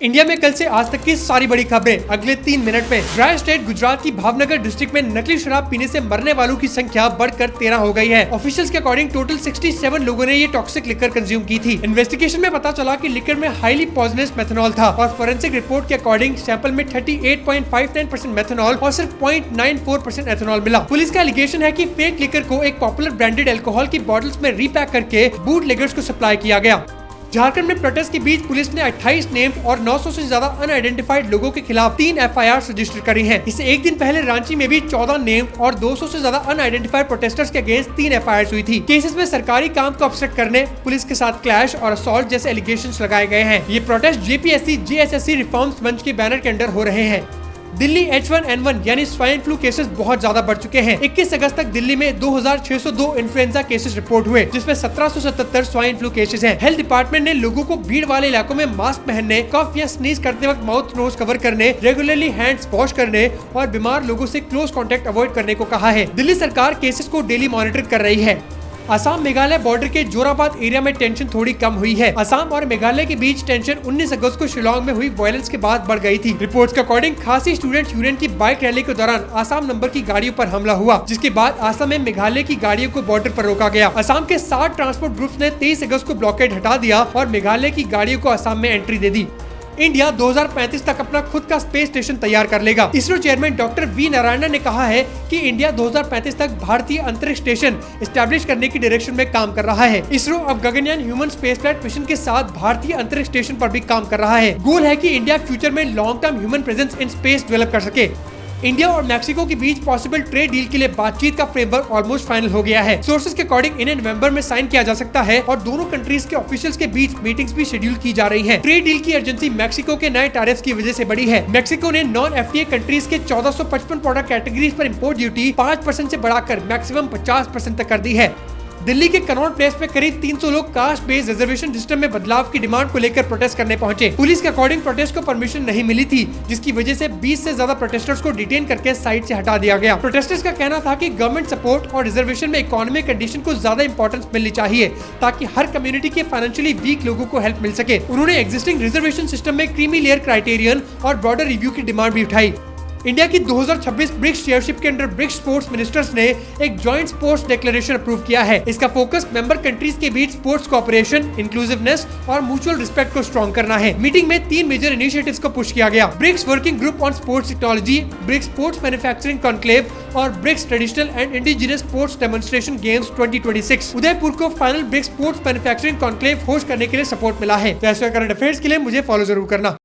India में कल से आज तक की सारी बड़ी खबरें अगले 3 मिनट में। ड्राई स्टेट गुजरात की भावनगर डिस्ट्रिक्ट में नकली शराब पीने से मरने वालों की संख्या बढ़कर 13 हो गई है। ऑफिशियल्स के अकॉर्डिंग टोटल 67 लोगों ने ये टॉक्सिक लिकर कंज्यूम की थी। इन्वेस्टिगेशन में पता चला कि लिकर में हाईली पॉइजनस मेथनॉल था और फोरेंसिक रिपोर्ट के अकॉर्डिंग सैंपल में 38.59% मेथनॉल और सिर्फ 0.94% एथेनॉल मिला। पुलिस का एलिगेशन है कि फेक लिकर को एक पॉपुलर ब्रांडेड अल्कोहल की बॉटल्स में रीपैक करके बूटलेगर्स को सप्लाई किया गया। झारखंड में प्रोटेस्ट के बीच पुलिस ने 28 नेम्ड और 900 से ज्यादा अनआइडेंटिफाइड लोगों के खिलाफ 3 FIR रजिस्टर करी हैं। इससे एक दिन पहले रांची में भी 14 नेम्ड और 200 से ज्यादा अनआइडेंटिफाइड प्रोटेस्टर्स के अगेंस्ट 3 FIR हुई थी। केसेस में सरकारी काम को ऑब्स्ट्रक्ट करने, पुलिस के साथ क्लैश और असॉल्ट जैसे एलिगेशंस लगाए गए हैं। ये प्रोटेस्ट JPSC JSSC रिफॉर्म्स मंच के बैनर के अंडर हो रहे हैं। दिल्ली H1N1 यानी स्वाइन फ्लू केसेस बहुत ज्यादा बढ़ चुके हैं। 21 अगस्त तक दिल्ली में 2602 इन्फ्लुएंजा केसेस रिपोर्ट हुए, जिसमें 1777 स्वाइन फ्लू केसेस हैं। हेल्थ डिपार्टमेंट ने लोगों को भीड़ वाले इलाकों में मास्क पहनने, कफ या स्नीज करते वक्त माउथ नोज कवर करने, रेगुलरली हैंड्स वॉश करने और बीमार लोगों से क्लोज कॉन्टेक्ट अवॉइड करने को कहा है। दिल्ली सरकार केसेस को डेली मॉनिटर कर रही है। असम मेघालय बॉर्डर के जोराबाद एरिया में टेंशन थोड़ी कम हुई है। असम और मेघालय के बीच टेंशन 19 अगस्त को शिलोंग में हुई वायलेंस के बाद बढ़ गई थी। रिपोर्ट्स के अकॉर्डिंग खासी स्टूडेंट यूनियन की बाइक रैली के दौरान असम नंबर की गाड़ियों पर हमला हुआ, जिसके बाद असम में मेघालय की गाड़ियों को बॉर्डर पर रोका गया। असम के 7 ट्रांसपोर्ट ग्रुप्स ने 23 अगस्त को ब्लॉकेड हटा दिया और मेघालय की गाड़ियों को असम में एंट्री दे दी। इंडिया 2035 तक अपना खुद का स्पेस स्टेशन तैयार कर लेगा। ISRO chairman doctor V Narayanan ने कहा है कि इंडिया 2035 तक भारतीय अंतरिक्ष स्टेशन एस्टैब्लिश करने की डायरेक्शन में काम कर रहा है। इसरो अब गगनयान ह्यूमन स्पेसफ्लाइट मिशन के साथ भारतीय अंतरिक्ष स्टेशन पर भी काम कर रहा है। गोल है कि इंडिया फ्यूचर में long term human presence in space develop कर सके। इंडिया और मैक्सिको के बीच पॉसिबल ट्रेड डील के लिए बातचीत का फ्रेमवर्क ऑलमोस्ट फाइनल हो गया है। सोर्सेज के अकॉर्डिंग इन्हें नवंबर में साइन किया जा सकता है और दोनों कंट्रीज के ऑफिशियल्स के बीच मीटिंग्स भी शेड्यूल की जा रही हैं। ट्रेड डील की अर्जेंसी मैक्सिको के नए टैरिफ्स की वजह से बढ़ी है। मैक्सिको ने नॉन FTA कंट्रीज के 1455 प्रोडक्ट कैटेगरीज पर इम्पोर्ट ड्यूटी 5% से बढ़ाकर मैक्सिमम 50% तक कर दी है। दिल्ली के कनॉट प्लेस में करीब 300 लोग कास्ट बेस्ड रिजर्वेशन सिस्टम में बदलाव की डिमांड को लेकर प्रोटेस्ट करने पहुंचे। पुलिस के अकॉर्डिंग प्रोटेस्ट को परमिशन नहीं मिली थी, जिसकी वजह से 20 से ज्यादा प्रोटेस्टर्स को डिटेन करके साइट से हटा दिया गया। प्रोटेस्टर्स का कहना था कि गवर्नमेंट सपोर्ट और रिजर्वेशन में इकोनॉमिक कंडीशन को ज्यादा इंपॉर्टेंस मिलनी चाहिए, ताकि हर कम्युनिटी के फाइनेंशियली वीक लोगों को हेल्प मिल सके। उन्होंने एग्जिस्टिंग रिजर्वेशन सिस्टम में क्रीमी लेयर क्राइटेरियन और ब्रॉडर रिव्यू की डिमांड भी उठाई। इंडिया की 2026 ब्रिक्स चेयरशिप के अंडर ब्रिक्स स्पोर्ट्स मिनिस्टर्स ने एक जॉइंट स्पोर्ट्स डिक्लेरेशन अप्रूव किया है। इसका फोकस मेंबर कंट्रीज के बीच स्पोर्ट्स कोऑपरेशन, इंक्लूसिवनेस और म्यूचुअल रिस्पेक्ट को स्ट्रॉन्ग करना है। मीटिंग में 3 मेजर इनिशिएटिव्स को पुश किया गया: BRICS working group on sports technology, BRICS sports manufacturing conclave और BRICS traditional and indigenous sports demonstration games 2026। Udaipur को final BRICS sports manufacturing conclave host करने के लिए सपोर्ट मिला है। तो ऐसे करंट अफेयर्स के लिए मुझे फॉलो जरूर करना।